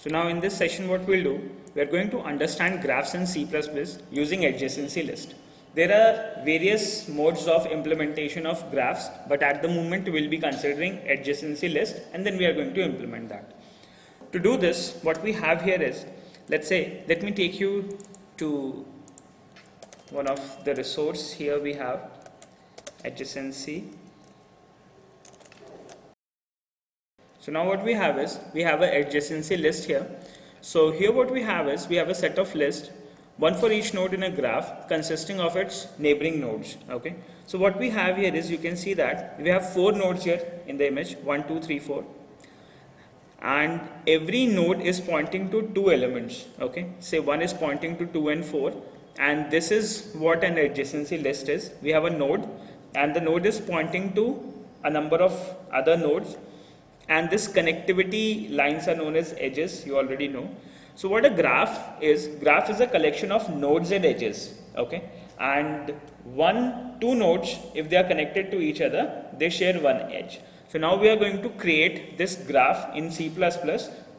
So now in this session what we'll do, we are going to understand graphs in C++ using adjacency list. There are various modes of implementation of graphs, but at the moment we'll be considering adjacency list and then we are going to implement that. To do this, what we have here is, let me take you to one of the resource. Here we have adjacency. So now what we have is, we have an adjacency list here. So here what we have is, we have a set of lists, one for each node in a graph consisting of its neighboring nodes. Okay. So what we have here is, you can see that we have 4 nodes here in the image, 1, 2, 3, 4. And every node is pointing to 2 elements. Okay. Say 1 is pointing to 2 and 4. And this is what an adjacency list is. We have a node and the node is pointing to a number of other nodes. And this connectivity lines are known as edges, you already know. So what a graph is a collection of nodes and edges, okay? And 2 nodes, if they are connected to each other, they share one edge. So now we are going to create this graph in C++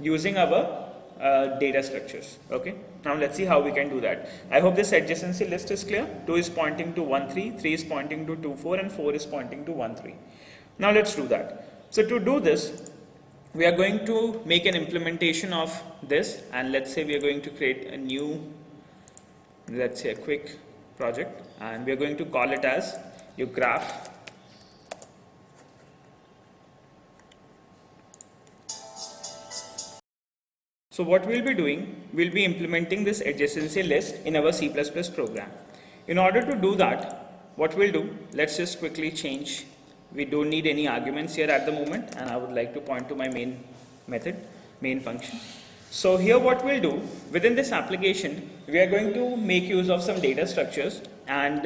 using our data structures, okay? Now let's see how we can do that. I hope this adjacency list is clear. 2 is pointing to 1, 3, 3 is pointing to 2, 4, and 4 is pointing to 1, 3. Now let's do that. So to do this, we are going to make an implementation of this, and let's say we are going to create a new, let's say a quick project, and we are going to call it as your graph. So what we'll be doing, we'll be implementing this adjacency list in our C++ program. In order to do that, what we'll do, let's just quickly change. We don't need any arguments here at the moment, and I would like to point to my main method, main function. So here what we'll do, within this application, we are going to make use of some data structures, and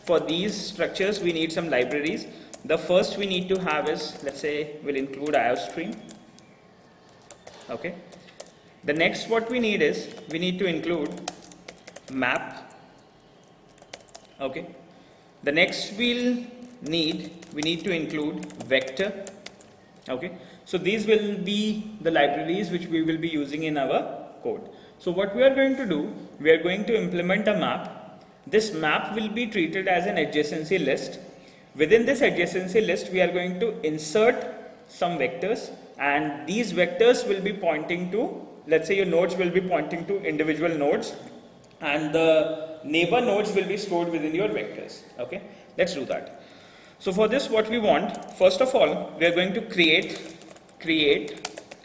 for these structures we need some libraries. The first we need to have is, let's say, we'll include IOStream. Okay. The next what we need is, we need to include map. Okay. The next we need to include vector. Okay. So these will be the libraries which we will be using in our code. So what we are going to do, we are going to implement a map. This map will be treated as an adjacency list. Within this adjacency list, we are going to insert some vectors, and these vectors will be pointing to, let's say your nodes will be pointing to individual nodes, and the neighbor nodes will be stored within your vectors. Okay. Let's do that. So for this, what we want, first of all, we are going to create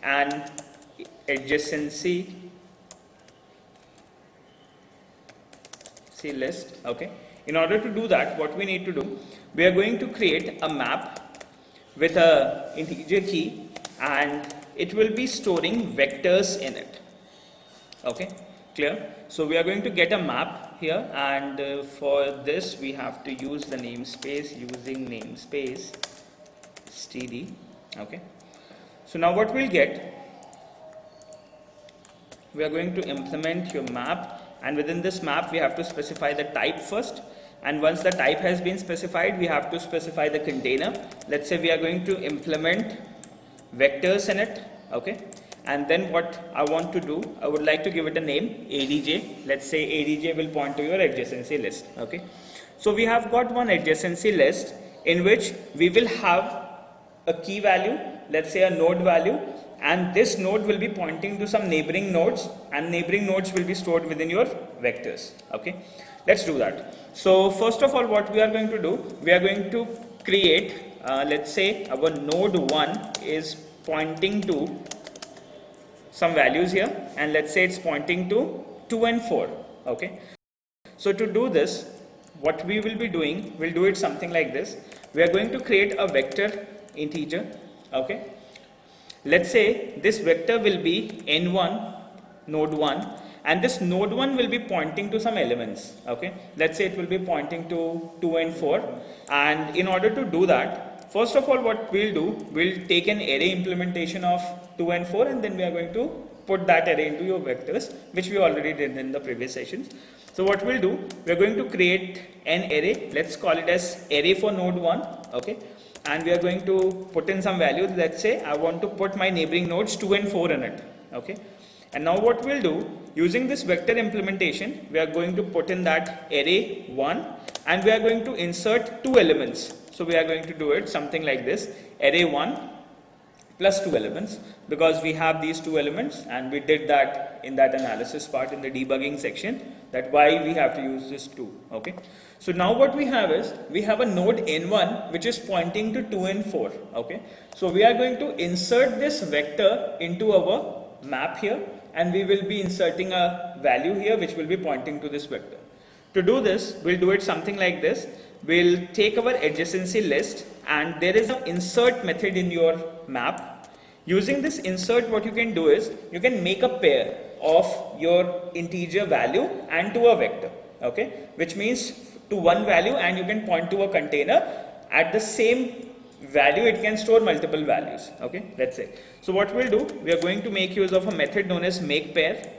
an adjacency list. Okay. In order to do that, what we need to do, we are going to create a map with a integer key, and it will be storing vectors in it. Okay. Clear? So we are going to get a map here, and for this we have to use the namespace, using namespace std. Okay. So now what we'll get, we are going to implement your map, and within this map we have to specify the type first, and once the type has been specified, we have to specify the container. Let's say we are going to implement vectors in it. Okay. And then what I want to do, I would like to give it a name, ADJ. Let's say ADJ will point to your adjacency list. Okay. So we have got one adjacency list in which we will have a key value, let's say a node value, and this node will be pointing to some neighboring nodes, and neighboring nodes will be stored within your vectors. Okay. Let's do that. So first of all, what we are going to do, we are going to create, let's say our node 1 is pointing to some values here, and let's say it's pointing to 2 and 4. Okay. So to do this, what we will be doing, we'll do it something like this. We are going to create a vector integer. Okay. Let's say this vector will be n1, node 1, and this node 1 will be pointing to some elements. Okay. Let's say it will be pointing to 2 and 4, and in order to do that, first of all, what we'll do, we'll take an array implementation of 2 and 4, and then we are going to put that array into your vectors, which we already did in the previous sessions. So what we'll do, we're going to create an array. Let's call it as array for node 1. Okay. And we are going to put in some value. Let's say I want to put my neighboring nodes 2 and 4 in it. Okay, and now what we'll do, using this vector implementation, we are going to put in that array 1 and we are going to insert two elements. So we are going to do it something like this, array 1 plus two elements, because we have these two elements and we did that in that analysis part in the debugging section, that why we have to use this 2. Okay, so now what we have is, we have a node n1 which is pointing to 2 and 4. Okay, so we are going to insert this vector into our map here, and we will be inserting a value here which will be pointing to this vector. To do this, we'll do it something like this. We'll take our adjacency list, and there is an insert method in your map. Using this insert, what you can do is, you can make a pair of your integer value and to a vector. Okay, which means to one value, and you can point to a container. At the same value, it can store multiple values. Okay, let's say. So what we'll do, we are going to make use of a method known as make pair.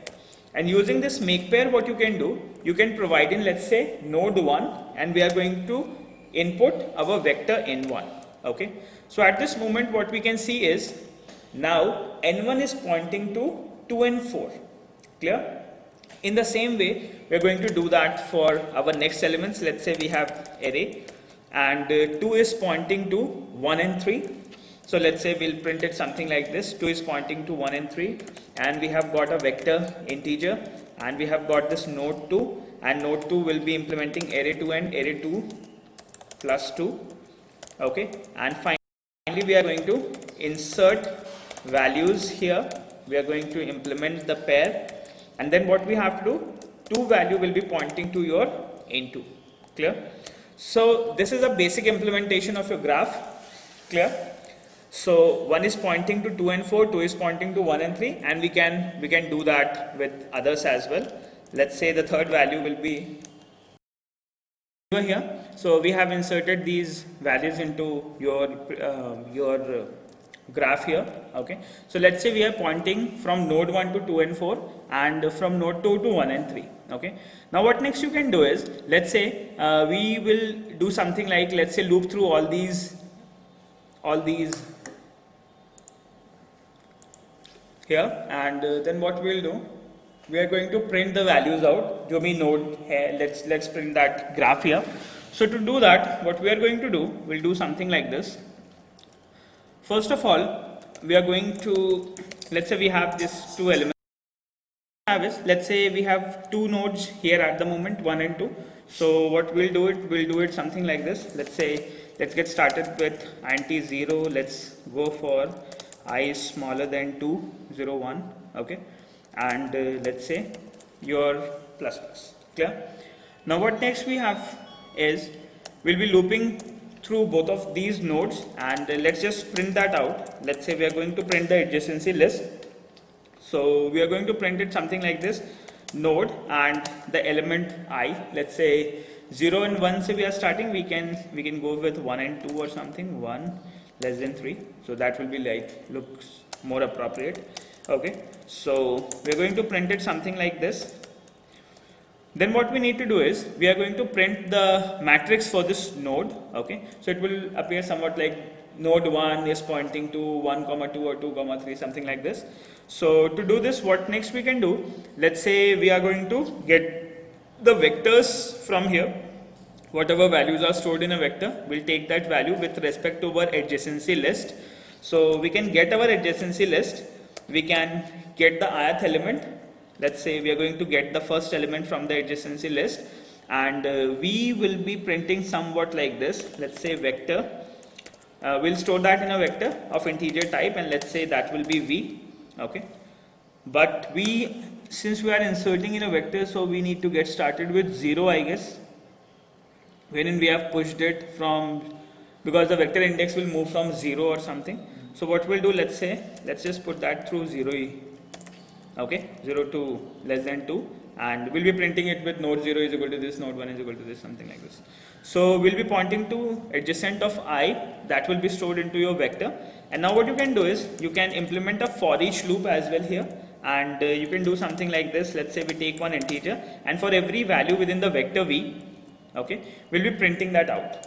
And using this make pair, what you can do, you can provide in, let's say, node 1, and we are going to input our vector n1. Okay, so at this moment what we can see is, now n1 is pointing to 2 and 4. Clear? In the same way, we are going to do that for our next elements. Let's say we have array, and 2 is pointing to 1 and 3. So let's say we'll print it something like this, 2 is pointing to 1 and 3, and we have got a vector integer, and we have got this node 2, and node 2 will be implementing array 2 and array 2 plus 2. Okay, and finally we are going to insert values here. We are going to implement the pair, and then what we have to do, 2 value will be pointing to your n2. Clear? So this is a basic implementation of your graph. Clear? So 1 is pointing to 2 and 4, 2 is pointing to 1 and 3, and we can do that with others as well. Let's say the third value will be over here. So we have inserted these values into your graph here. Okay, so let's say we are pointing from node 1 to 2 and 4, and from node 2 to 1 and 3. Okay, now what next you can do is, let's say we will do something like, let's say, loop through all these here, and then what we'll do, we are going to print the values out. Jo bhi node hai, let's print that graph here. So to do that, what we are going to do, we'll do something like this. First of all, we are going to, let's say we have these two elements. Let's say we have two nodes here at the moment, 1 and 2. So what we'll do it something like this. Let's say, let's get started with int 0. Let's go for I is smaller than 2, 0, 1. Okay, and let's say your plus plus. Clear? Now what next we have is, we'll be looping through both of these nodes, and let's just print that out. Let's say we are going to print the adjacency list. So we are going to print it something like this, node and the element I. Let's say 0 and 1 se we are starting, we can go with 1 and 2 or something, 1 less than 3. So that will be like, looks more appropriate. Okay, so we are going to print it something like this. Then what we need to do is, we are going to print the matrix for this node. Okay, so it will appear somewhat like node 1 is pointing to 1, 2 or 2, 3, something like this. So to do this, what next we can do, let's say we are going to get the vectors from here. Whatever values are stored in a vector, we'll take that value with respect to our adjacency list. So we can get our adjacency list, we can get the ith element. Let's say we are going to get the first element from the adjacency list, and we will be printing somewhat like this. Let's say vector, we'll store that in a vector of integer type, and let's say that will be v. Okay, but since we are inserting in a vector, so we need to get started with 0, I guess, wherein we have pushed it from, because the vector index will move from 0 or something. So what we'll do, let's just put that through 0. Okay, 0 to less than 2, and we'll be printing it with node 0 is equal to this, node 1 is equal to this, something like this. So we'll be pointing to adjacent of I, that will be stored into your vector. And now what you can do is, you can implement a for each loop as well here, and you can do something like this. Let's say we take one integer, and for every value within the vector v, okay, we'll be printing that out.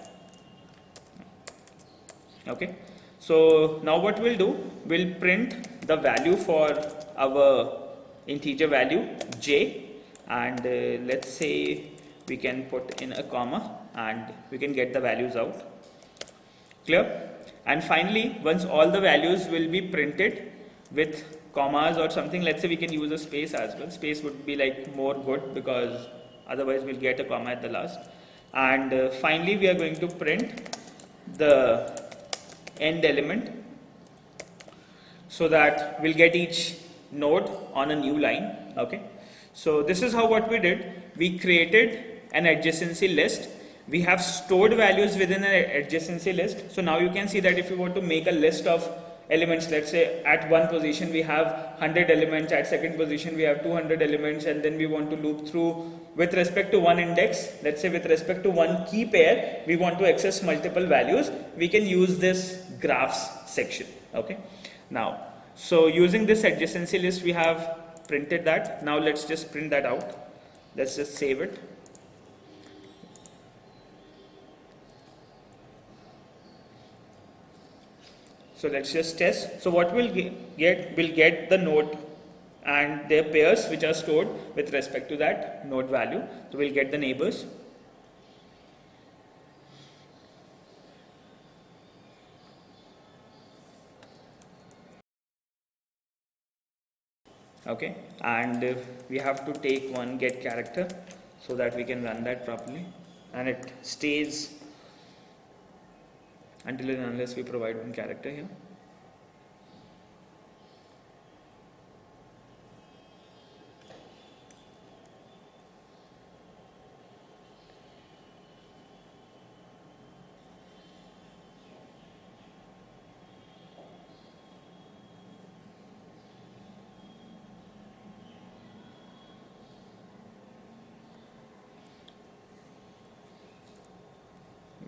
Okay, so now what we'll do, we'll print the value for our integer value j, and let's say we can put in a comma and we can get the values out. Clear? And finally, once all the values will be printed with commas or something, let's say we can use a space as well. Space would be like more good because otherwise we'll get a comma at the last. And finally we are going to print the end element so that we'll get each node on a new line. Okay, so this is how what we did. We created an adjacency list. We have stored values within an adjacency list. So now you can see that if you want to make a list of elements, let's say at one position we have 100 elements, at second position we have 200 elements, and then we want to loop through with respect to one index, let's say with respect to one key pair, we want to access multiple values, we can use this graphs section. Okay, now, so using this adjacency list we have printed that. Now let's just print that out. Let's just save it. So let's just test. So what we'll get the node and their pairs which are stored with respect to that node value. So we'll get the neighbors. Okay, and we have to take one get character so that we can run that properly, and it stays until and unless we provide one character here.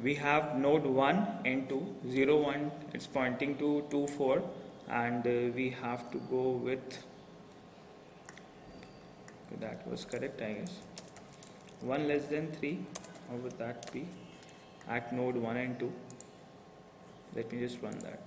We have node 1 and 2, 0, 1, it's pointing to 2, 4, and we have to go with, that was correct I guess, 1 less than 3, how would that be, at node 1 and 2, let me just run that.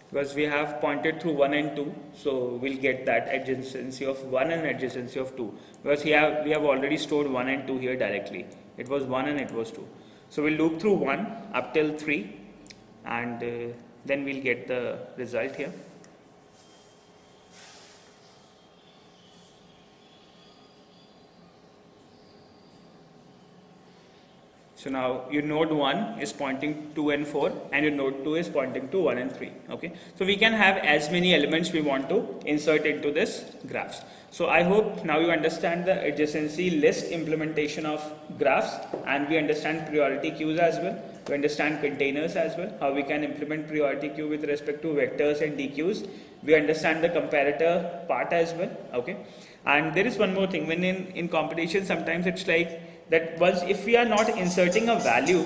Because we have pointed through 1 and 2, so we'll get that adjacency of 1 and adjacency of 2. Because here we have already stored 1 and 2 here directly. It was 1 and it was 2. So we'll loop through 1 up till 3, and then we'll get the result here. So now your node 1 is pointing 2 and 4, and your node 2 is pointing to 1 and 3. Okay, so we can have as many elements we want to insert into this graphs. So I hope now you understand the adjacency list implementation of graphs, and we understand priority queues as well. We understand containers as well, how we can implement priority queue with respect to vectors and dequeues. We understand the comparator part as well. Okay, and there is one more thing. When in competition, sometimes it's like that once if we are not inserting a value